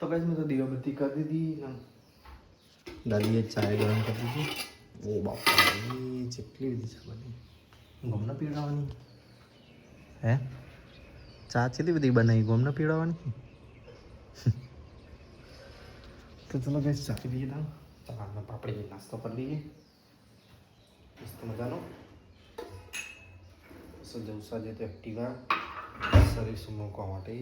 तो गाइस मैं तो दीवाबत्ती कर दी थी ना दादी ये चाय गरम कर दी थी ओ बाप रे चटली दी बनी ગોમના પીવડાવવાની હે ચા ચેલી બધી બનાવી ગોમના પીવડાવવાની તો ચલો ગાઈસ ચા પી લઈએ તા ચા પાપડી નાસ્તો કરી લઈએ મસ્ત મજાનો સજવસા જે તે એક્ટિવા સર્વિસ મૂકવા માટે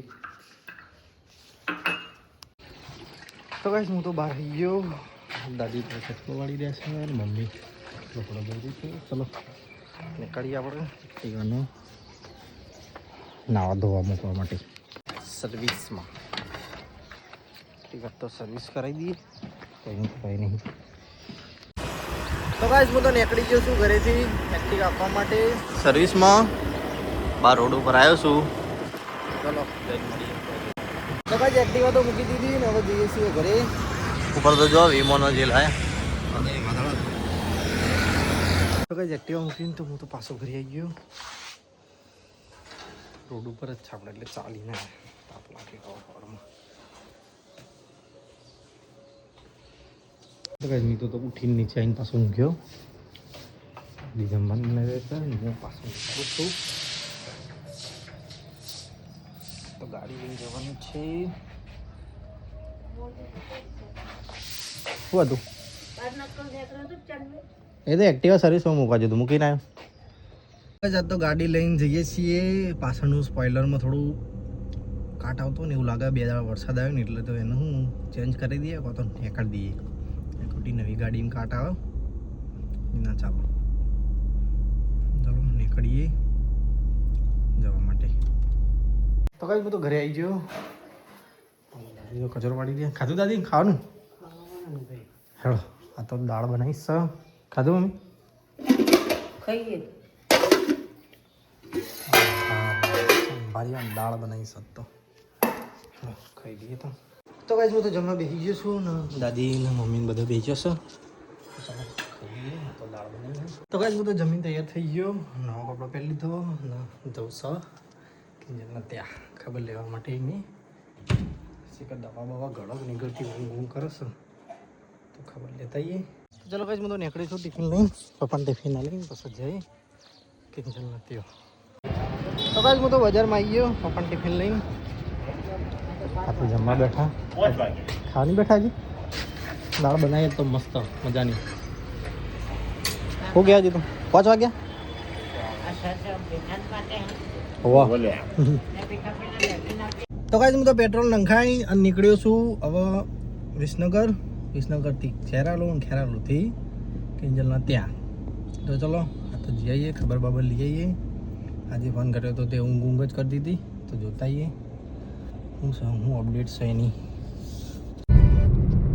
તો ગાઈસ હું તો બહાર આવી ગયો દાદી તો ચટકો વાળી રહ્યા છે અને મમ્મી કપડો ધોઈ છે ચલો નીકળીએ આપણે એક્ટિવાનો નાવા ધોવા મૂકવા માટે સર્વિસમાં એક્ટિવા તો સર્વિસ કરાવી દઈએ કંઈ નહીં તો ગાઈસ હું તો નીકળી ગયો છું ઘરેથી એક્ટિવા આપવા માટે સર્વિસમાં બહાર રોડ ઉપર આવ્યો છું ચલો જઈને મળીએ તો ગાઈસ એક્ટિવા તો મૂકી દીધી ને હવે જઈએ છીએ ઘરે ઉપર તો જો વિમોનો જે લાયા તો ગાઈસ એક્ટિવા મૂકીને તો હું તો પાછો ઘરે આવી ગયો રોડ ઉપર જ છે આપણે એટલે ચાલીને તાપ લાગે હવામાં તો ગાઈસ મેં તો ઉઠીને નીચે આવીને પાછો મૂક્યો જમવાનું બનાવી રહેતા હું પાછો મૂકું છું તો ગાડી લઈને જવાનું છે શું હતું એ તો એક્ટિવા સર્વિસમાં મૂકવા જતું મૂકીને આવ્યો તો ગાડી લઈને જઈએ છીએ પાછળનું સ્પોઇલરમાં થોડું કાટ આવતો ને એવું લાગે 2 દાડા વરસાદ આવ્યો ને એટલે તો એને હું ચેન્જ કરી દઈએ કાં તો ઠેકાડી દઈએ ખોટી નવી ગાડીમાં કાટ આવે ના ચાલો ચાલો નીકળીએ જવા માટે તો કાંઈ હું તો ઘરે આવી ગયો કચરો પાડી દે ખાધું દાદી ખાવાનું હેલો આ તો દાળ બનાવીશ ખાધું મમ્મી ખાઈએ ભારી દાળ બનાવી શકતો ખાઈ દઈએ તો ગાઈસ હું તો જમવા બેસી ગયો છું ને દાદી ને મમ્મી બધા બેસી જશે તો દાળ બનાવી તો ગાઈસ હું તો જમીન તૈયાર થઈ ગયો નવો કપડો પહેરી લીધો ને જવું સર કિંજલને ત્યાં ખબર લેવા માટે મેં શીખર દવા બવા ગળક નીકળતી ઊંઘ કરે છે તો ખબર લેતા આવીએ ચલો ગાઈસ હું તો નીકળી છું ટિફિન લઈને પપ્પાને ટિફિન લઈને પછી જઈએ કિંજલને ત્યાં તો ગાઈસ હું તો બજારમાં આવી ગયો પપ્પાને ટિફિન લઈને આપણે જમવા બેઠા ખાવાની બેઠા હજી દાળ બનાવીએ તો મસ્ત મજાની હો ગયા હજી તો 5 વાગ્યા તો ગાઈસ હું તો પેટ્રોલ નંખાઈ અને નીકળ્યો છું હવે વિસનગરથી ખેરાલુથી કિંજલના ત્યાં તો ચલો આ તો જઈ આવીએ ખબર બાબર લઈ આવીએ આજે ફોન કર્યો તો તે ઊંઘ જ કરી દીધી તો જોતા આવીએ હું અપડેટ છે એની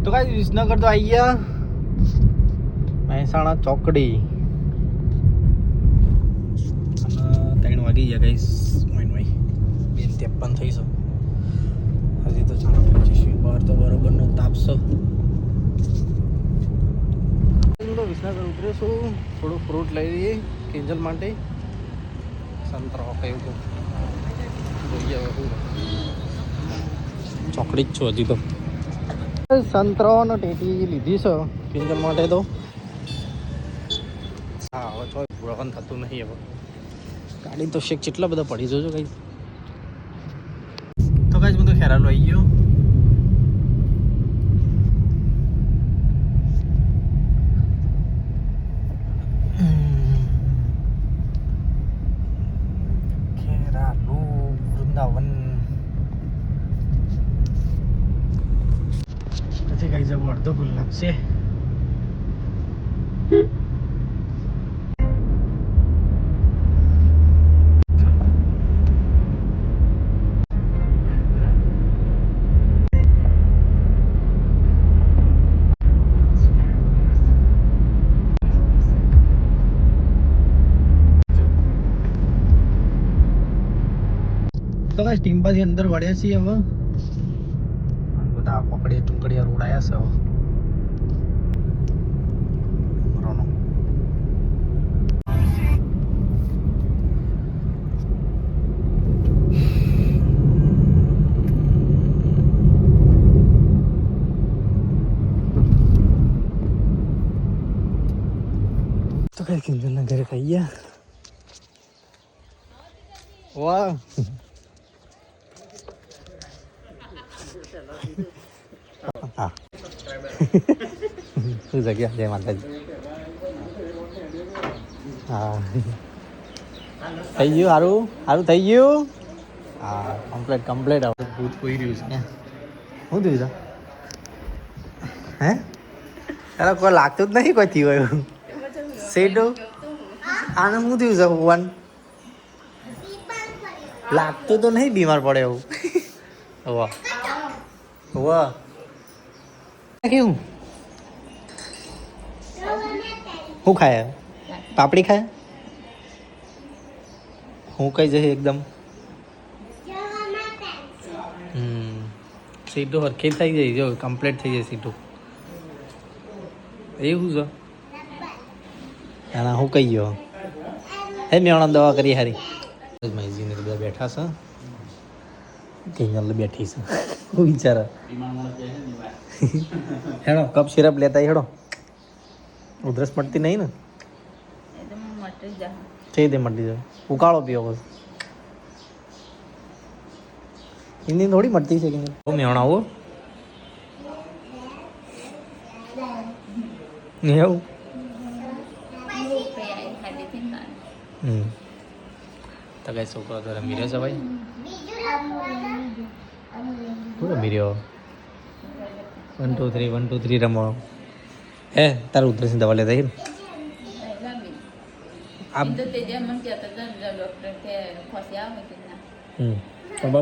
તો ગાઈસ વિસનગર તો આવી ગયા મહેસાણા ચોકડી અને 3 વાગી ગયા ગાઈસ 2:53 થઈ છે હજી તો ચાલો પહોંચીશું બહાર તો બરોબરનો તાપ છે હું તો વિસનગર ઉતર્યો છું થોડું ફ્રૂટ લઈ લઈએ કિંજલ માટે સંતરા કહ્યું જોઈએ હવે ચોકડી જ છું હજી તો સંતરાનો ટેટી લીધી છે કિંજલ માટે તો હા હવે તો વળવાનું થતું નહીં હવે ગાડી તો શેક કેટલા બધા પડી જોજો કઈ તો કઈ હું તો ખેરાલુ આવી ગયો ખેરાલુ વૃંદાવન પછી કઈ જવું અડધો કલાક છે તો ગાઈસ ટીમ્પાથી અંદર વળ્યા છીએ હવે બધા પકડી ટુકડીયા રોડ આવ્યા છે થઈ ગયા. વાહ હા શું જગ્યા જય માતાજી. હા થઈ ગયું સારું સારું થઈ ગયું. હા કમ્પ્લીટ હવે ભૂત કોઈ રહ્યું છે. શું થયું છે હે તારે કોઈ લાગતું જ નહીં કોઈ થયું એવું સીટું આને શું થયું છે ભગવાન લાગતું તો નહીં બીમાર પડે એવું. વાહ વાહ કેવું શું ખાય પાપડી ખાય હું કઈ જશે એકદમ સીટું હરખી થઈ જાય જો કમ્પ્લીટ થઈ જાય સીટું એવું છે. ના હું કહી ગયો હે મેં દવા કરી હારી મહીજીને બધા બેઠા છે કઈ બેઠી છે હું વિચાર હેડો કપ સિરપ લેતા હેડો ઉધરસ મળતી નહીં ને થઈ તે મટી જાય ઉકાળો પીવો બસ હિન્દી થોડી મળતી છે કે મેણ આવો એવું તો કઈ છોકરો તો રમી રહ્યો છે ભાઈ શું રમી રહ્યો 1 2 3 રમો હે તારું ઉધરસની દવા લેતા ને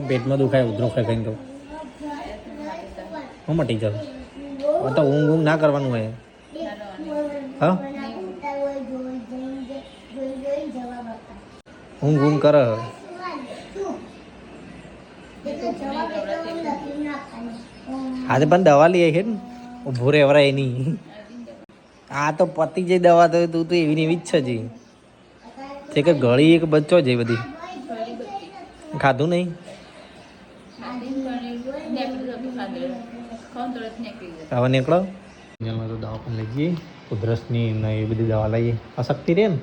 પેટમાં દુખાય ઉધરો ખાઈ ખાઈને તો હું મટી જાવ તો ઊંઘ ના કરવાનું હોય હા ઊંઘ કર આજે પણ દવા લઈ આવી છે ને ઊભો રે વરાય નહીં આ તો પતી જઈ દવા તો તું તો એવી ને એવી જ છે કે ગળી એક બચ્ચો છે બધી ખાધું નહીં હવે નીકળો તો દવા પણ લઈ જઈએ ઉધરસની ને એ બધી દવા લઈએ અશક્તિ રે ને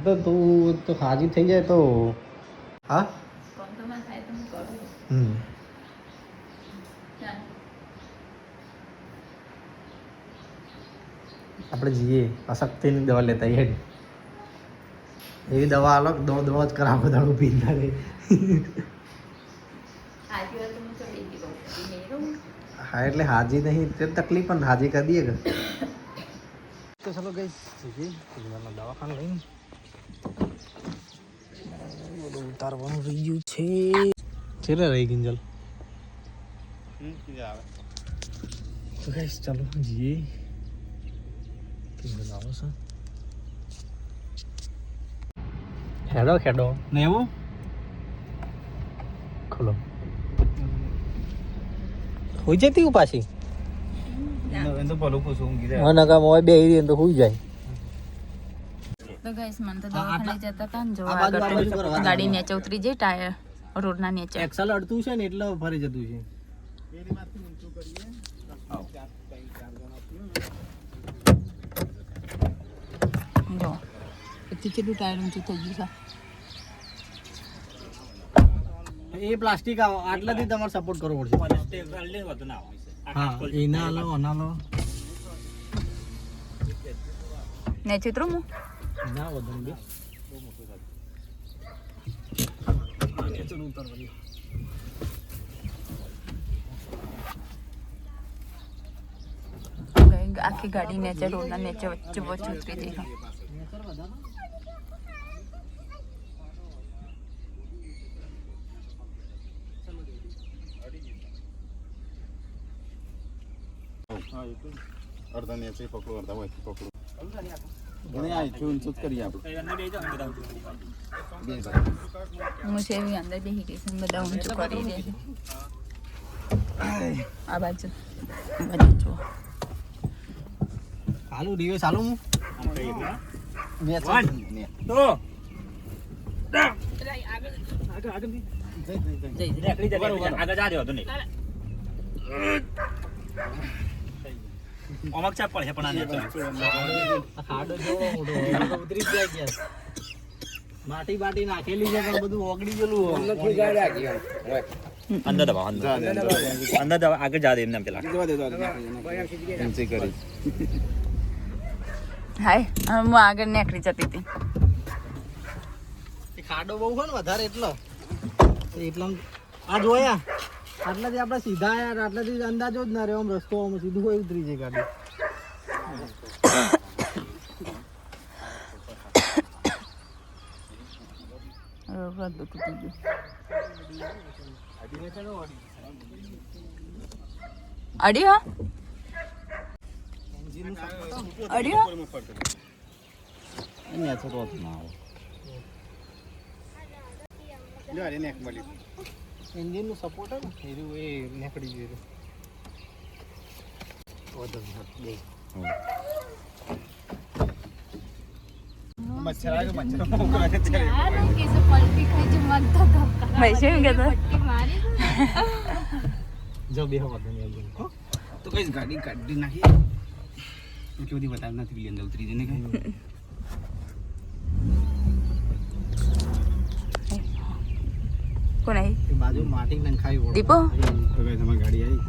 તો તું તો હાજી થઈ જાય તો હા આપણે જઈએ અશક્તિની દવા લેતા હેડ એવી દવા અલગ દોડ જ કરાવો દાડું પીતા રે હા એટલે હાજી નહીં તે તકલીફ પણ હાજી કરી દઈએ કે તો ચલો ગઈ દવાખાનું લઈને બધું ઉતારવાનું રહી ગયું છે ચેલે રહી કિંજલ તો ગાઈસ ચાલો જઈએ કિંજલ આવો છે હેડો ને એવું ખોલો હોઈ જતી પાછી નકા મોય બે તો હોઈ જાય તો ગાઈસ મને તો દવાખાને જતા હતા ને જો આગળ ગાડી નીચે ઉતરી જાય ટાયર રોડના નીચે એક્સલ અડતું છે ને એટલે ફરી જતું છે જો કેટલું ટાયર ઊંચું થઈ ગયું છે એ પ્લાસ્ટિક આટલાથી તમારે સપોર્ટ કરવો પડશે હા એના લો અના લો ને ચિત્રો મુ ના વધુ બે આખી ગાડી નીચે રોડના નીચે વચ્ચે ઉતરી જઈ અડધા નીચે પકડો અડધા હોય પકડો ઘણી આ ઊંચું કરીએ આપણે હું છે એવી અંદર બેસી ગઈ છે બધા ઊંચું કરી દે છે આ બાજુ જો ચાલુ રિવે ચાલુ હું અમક ચાપ પડે પણ આ નેચર ખાડો જેવો મોટો હોય તો ઉતરી જ જાય ગયા માટી બાટી નાખેલી છે પણ બધું ઓગળી ગયેલું અંદર દબાવ અંદર દબાવ આગળ જા દે એમને પેલા એન્ટ્રી કરી હાય હું આગળ નીકળી જતી હતી ખાડો બહુ હોય ને વધારે એટલો આ જોયા આટલાથી આપણે સીધા યાર આટલાથી અંદાજો જ ના રહ્યો આમ રસ્તો આમ સીધું હોય ઉતરી જાય ગાડી અડી હા અડી હા નેચર તો ના આવે લે અરે નેક મળી એન્જિન નું સપોર્ટ હે ને એરું એ નીકળી ગયું મચ્છર આવે મચ્છર મોકલા છે ભાઈ શું કહેતો જો બે હવા દે એન્જિન તો કઈ ગાડી કાઢી નાખી એટલી બધી બતાવ નથી પેલી અંદર ઉતરી જઈને કઈ કોણ આવી એ બાજુ માટી નંખાઈ ઓળો દીપો તો કઈ તમારી ગાડી આવી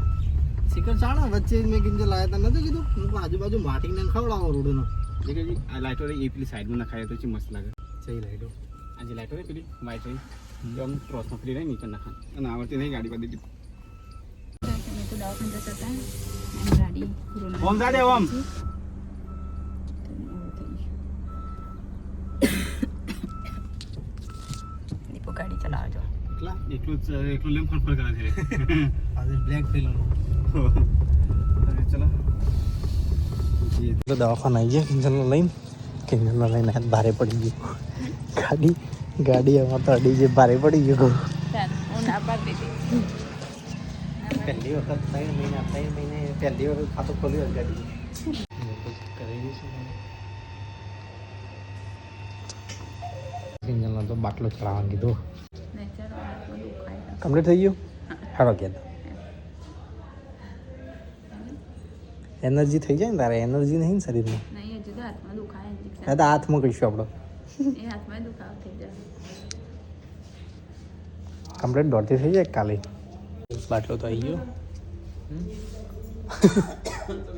શિખર ચાણા વચ્ચે મેં કિંજલ લાયા તા નતું કીધું હું કહું આજુબાજુ માટી નંખાવડાવો રોડનો જે કે આ લાઈટો એ પેલી સાઈડમાં નખાય તો ચી મસ્ત લાગે સહી લાઈટો આ જે લાઈટો પેલી વાઈટ રહી આમ ક્રોસમાં ફરી રહી નીચે નખાય અને આવડતી નહીં ગાડી બધી તો દવાખાને જતા હતા અને ગાડી ઓમ જા દે ઓમ દીપો ગાડી ચલાવજો એકલું લેમ ફરફર કરે છે આજે બ્લેક ફિલ્મ ચલો તો દવાખાને આવી ગયા કિંજલને લઈને હાથ ભારે પડી ગયું ગાડી એમાં તો અડી જે ભારે પડી ગયું હું ના પાડતી હતી પહેલી વખત 3 મહિને પહેલી વખત ખાતું ખોલ્યું ગાડી કિંજલનો તો બાટલો ચડાવવાનું કીધું કમ્પ્લીટ થઈ ગયું હારો કહેતો એનર્જી થઈ જાય ને તારે એનર્જી નહીં ને શરીરમાં નહીં હજુ તો હાથમાં દુખાય હા તો હાથમાં કહીશું આપણો એ હાથમાં દુખાવો થઈ જાય કમ્પ્લીટ દોડતી થઈ જાય કાલે બાટલો તો આવી ગયો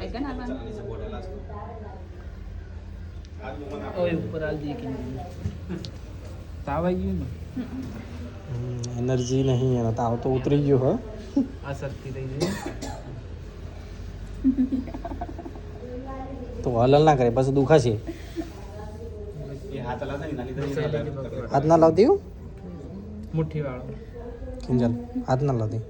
આગળ આવવાનું ઓય ઉપર આલ દી કે તાવ આવી ગયો ને એનર્જી નહીં એનો તાવ તો ઉતરી ગયો હો આ શક્તિ થઈ ગઈ તો હલલ ના કરે બસ દુખાશે હાથ ના લાવતી હું મુઠ્ઠી વાળો કિંજલ હાથ ના લાવતી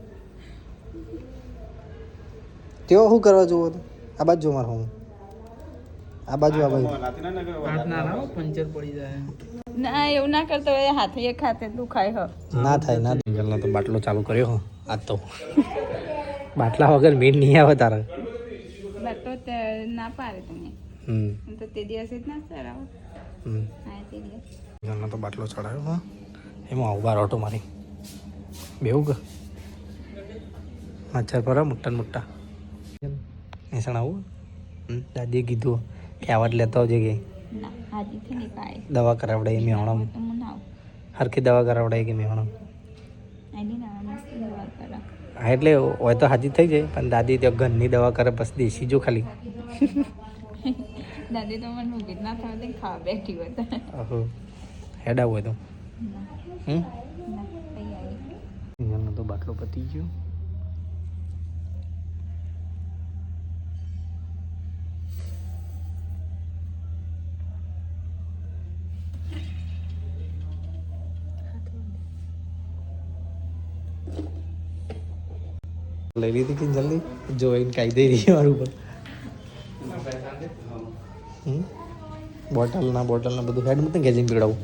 તેઓ શું કરવા જોવો તો આ બાજુ જો મારે હું આ બાજુ હાથ ના લાવો પંચર પડી જાય ના એવું ના કરતો હોય હાથે એક હાથે દુખાય હો ના થાય ના કિંજલનો તો બાટલો ચાલુ કર્યો હો આજ તો બાટલા વગર મીન નહીં આવે તારે તો ના પાડે તમે તો તે દિવસે જ ના ચડાવો હા તે દિવસ કિંજલનો તો બાટલો ચડાવ્યો હો એમાં ઉભા રોટો મારી બેવું કે મચ્છર પર મોટા મોટા નિશાણ આવું દાદીએ કીધું કે આવડ લેતો આવજે કે ના હાજીથી નહીં પાડે દવા કરાવડાવી મેહોણામ તો હું ના આવું હરખી દવા કરાવડાવી કે મેહોણામ એની ના મસ્ત દવા કરો હા એટલે હોય તો હાજી થઈ જાય પણ દાદી તો ઘરની દવા કરે બસ દેશી જો ખાલી દાદી તો મને ઊભી જ ના થવા દે ખાવા બેઠી હોય તો ઓહો હેડા હોય તો ના હમ ના કઈ આવી કિંજલનો તો બાટલો પતી ગયો લઈ લીધી કે જલ્દી જોઈને કાઢી દઈ રહી મારું ઉપર બોટલના બધું હેડ મત ગેજિંગ પીવડાવું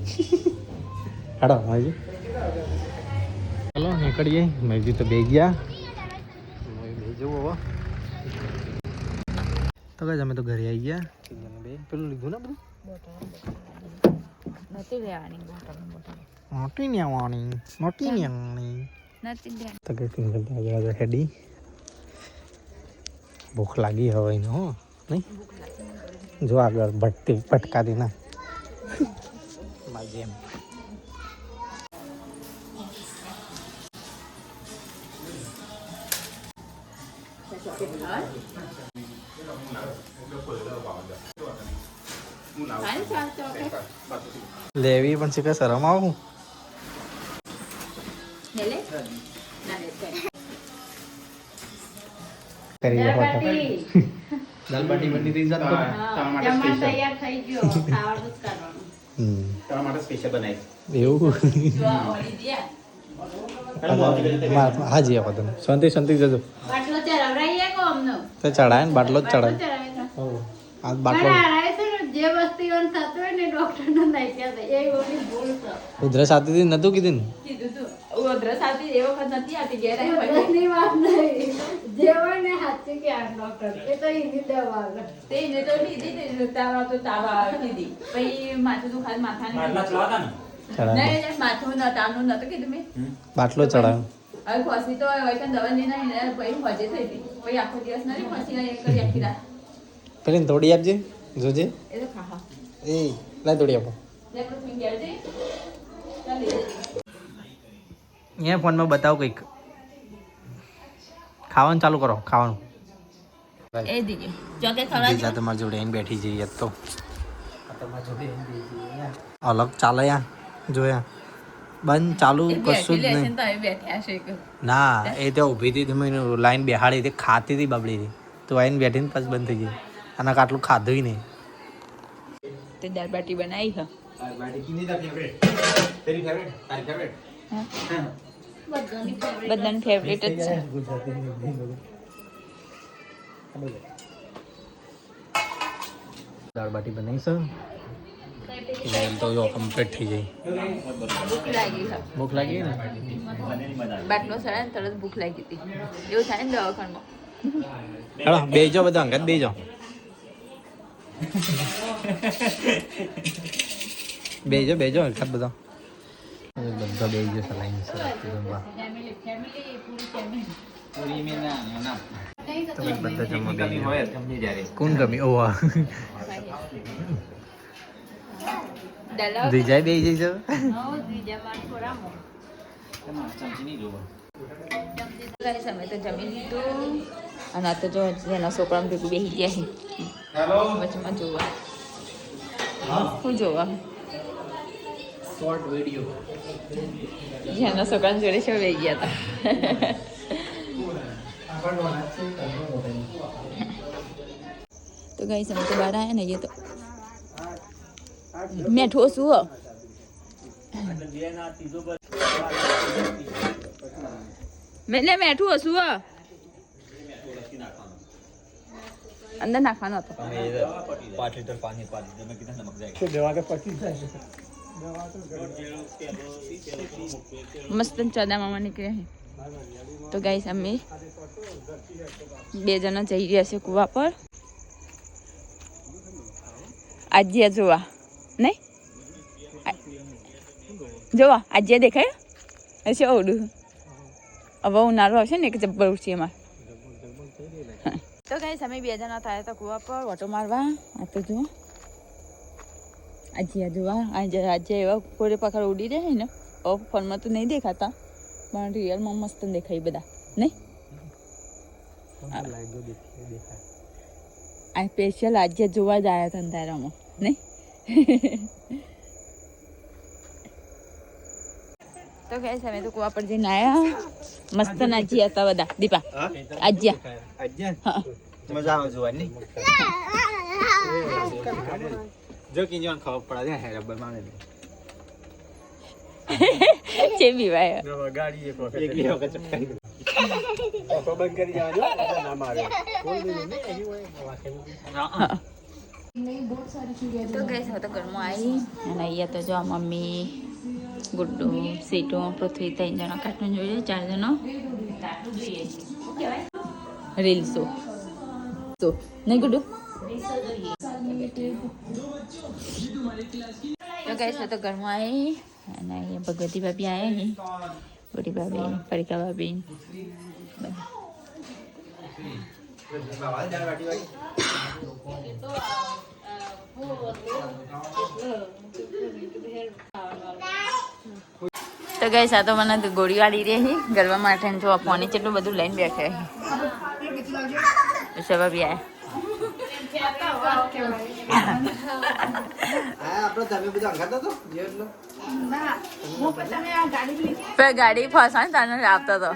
હાડો માજી ચાલો નીકળીએ મેજી તો બે ગયા બે જવું હવે તો કઈ અમે તો ઘરે આવી ગયા બે પેલું લીધું ને બધું નથી લેવાની બોટલ મોટી ને આવવાની મોટી ને આવવાની નથી લેવાની તો કઈ સિંગલ હેડી ભૂખ લાગી હવે એને હો નહીં જો આગળ ભટતી ભટકાતી ના માજી એમ લેવી પણ છે કે શરમ આવું કરી દાલ બાટી બની રહી જાત સ્પેશિયલ બનાવી એવું હાજી આપો તમે શાંતિ શાંતિ જજો તો ચડાય ને બાટલો જ ચડાય આ બાટલો ઉધરસ આવતી હતી નતું કીધું ને બાટલો ચડાયો હવે ખોસી તો દવા લઈને પછી મજે થઈ હતી પછી આખો દિવસ નથી ખોસી કરી આખી રાત પેલી તોડી આપજે જોજે એ તો ખાવા એ લાય તોડી આપો અહીંયા ફોનમાં બતાવો કંઈક ખાવાનું ચાલુ કરો ખાવાનું એ દીદી જો કે ખવડાવજો તમારી જોડે આવીને બેઠી જઈએ તો અલગ ચાલે યા જોયા બંધ ચાલુ કશું જ નહીં બેઠ્યા છે ના એ ત્યાં ઊભી હતી તમે લાઈન બેહાડી હતી ખાતી હતી બબડી હતી તો આવીને બેઠીને પછી બંધ થઈ ગઈ અને આટલું ખાધું નહીં તે દાળ બાટી બનાવી હ બધાની ફેવરેટ જ છે દાળ બાટી બનાવી છે તો જો કમ્પ્લીટ થઈ જાય ભૂખ લાગી હ ભૂખ લાગી ને બાટલો સડાય ને તરત ભૂખ લાગી હતી એવું થાય ને દવાખાનામાં હેલો બેજો બધા અંગત બેજો બેજો બેજો હરકત બધા બધા બેજો સલાઈન સરસ જમવા તમે બધા જમવા બેજો કોણ ગમી ઓવા વિજય બે જઈ છો અમે તો જમી લીધું અને આ તો જો જેના છોકરાને ભેગું બેસી ગયા છે વચમાં જોવા શું જોવા શોર્ટ વિડિયો જેના છોકરાને જોડે છે બેસી ગયા હતા તો ગઈ સમય તો બહાર આવ્યા ને એ તો મેઠું શું હો મેં મેઠું હશું હો અંદર નાખવાનો હતો 5 લીટર પાણી પાડી તમે કીધા નમક જાય મસ્ત ચાદા મામા નીકળ્યા છે તો ગાઈસ અમે 2 જણા જઈ રહ્યા છે કુવા પર આજે જોવા નહીં જોવા આજે દેખાય હશે ઓડું હવે ઉનાળો આવશે ને એક જબ્બર ઉઠશે એમાં તો ગાઈસ અમે 2 જણા થયા હતા કુવા પર ઓટો મારવા આ તો જો આજે જોવા આજે એવા કોરે પકડ ઉડી રહે ને ફોનમાં તો નહીં દેખાતા પણ રિયલમાં મસ્ત દેખાય બધા નહીં આ સ્પેશિયલ આજે જોવા જ આવ્યા હતા અંધારામાં નહીં તો ગાઈસ અમે તો કુવા પર જઈને આવ્યા મસ્ત નાચી હતા બધા દીપા આજ્યા મજા આવે જોવાની જો કિંજવાન ખબર પડે હે રબર માને છે બીવાય ગાડી એકલી વખત ચટકાઈ ઓટો બંધ કરી જવાનો ના મારે તો ગાઈસ હવે તો ઘરમાં આવી અને અહીંયા તો જો મમ્મી ગુડ્ડુ સીટુ પૃથ્વી 3 જણા કાર્ટૂન જોઈએ 4 જણા રીલ્સો તો નહીં ગુડ્ડુ તો ગાઈસ હવે તો ઘરમાં આવી અને અહીંયા ભગવતી ભાભી આવ્યા બડી ભાભી પરિકા ભાભી તો ગઈ આ તો મને ગોળી વાળી રહી ગરબા માટે જો પાણી કેટલું બધું લઈને બેઠે સવા બી આયા ગાડી ફસાય તને આપતો તો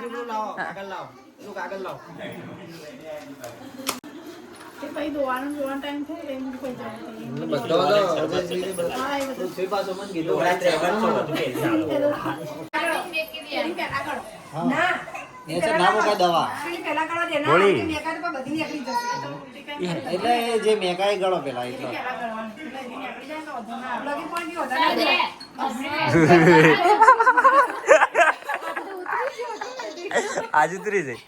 એટલે જે મેકાય ગળો પેલા એટલે आज उतरी जाए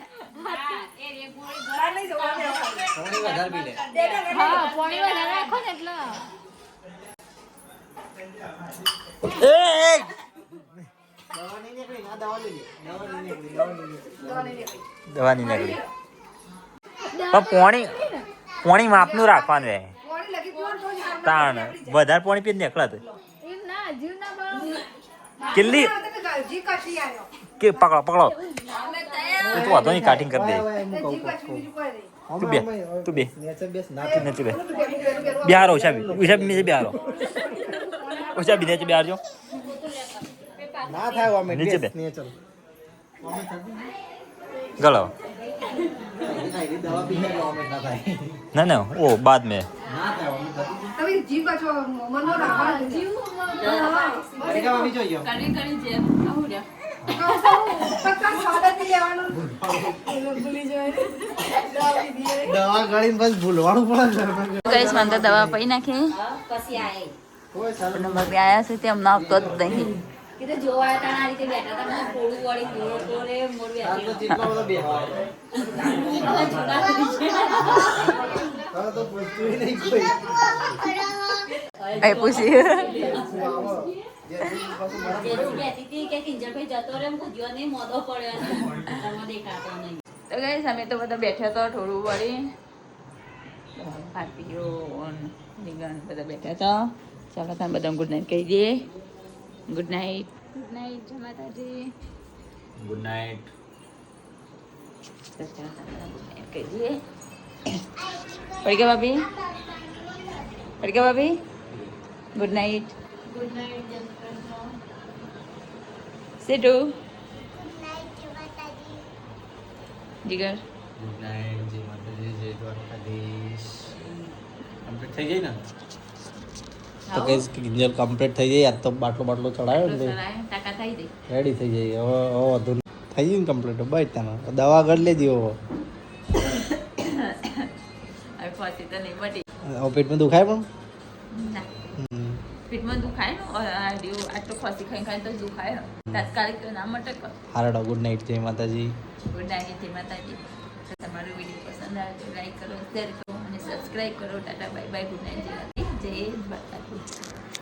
દવા નહીં નીકળી પણ પોણી માપનું રાખવાનું રહે તાણ વધારે પોણી પી નીકળે કેટલી કે પકડો પકડો તું વાંધો નહીં કાટિંગ કરી દે તું બે બિહારો ઉષા બી બિહારો ઉષા બી નીચે બિહારજો ના થાય નીચે બે ગળો ना ना वो बाद में દવા ગળીને બસ ભૂલવાનું પડે ગઈશ મને તો દવા પી નાખી નંબર બી આયા છે તે અમને આપતો જ નહીં અમે તો બધા બેઠા તો થોડું વળી ભાતીઓ બધા બેઠા હતા ચાલો તમે બધા ગુડ નાઇટ કહી દઈએ ગુડ નાઇટ જય માતાજી गुड नाइट કહી દઈએ પડી ગયા ભાભી ગુડ નાઇટ સીટુ જીગર गुड नाइट जय माता दी जय द्वारकाधीश कंप्लीट થઈ ગઈ ને તો કઈ કિંજલ કમ્પ્લીટ થઈ જાય આજ તો બાટલો ચડાયો ને ટાકા થઈ ગઈ રેડી થઈ જાય હવે વધુ થઈ ગયું ને કમ્પ્લીટ બસ તને દવા ગળ લેજો હવે ફસી તો નહીં મટી હવે પેટમાં દુખાય પણ ના પેટમાં દુખાય ને આટલું ફસી ખાઈ તો દુખાય તાત્કાલિક તો ના મટે હારડો ગુડ નાઇટ જય માતાજી ગુડ નાઇટ જય માતાજી તમારો વિડીયો પસંદ આવે તો લાઈક કરો શેર કરો અને સબસ્ક્રાઈબ કરો Tata bye bye good night જય માતાજી જય માતાજી